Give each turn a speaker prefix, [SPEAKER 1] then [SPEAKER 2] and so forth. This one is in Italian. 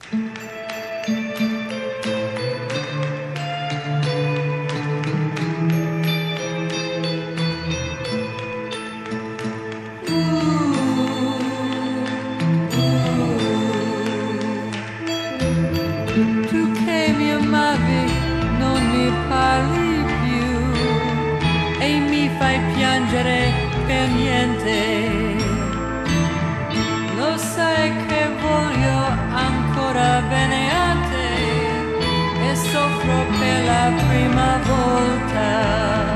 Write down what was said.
[SPEAKER 1] Tu che mi amavi non mi parli più e mi fai piangere per niente. Lo sai che voglio ancora bene a te e soffro per la prima volta.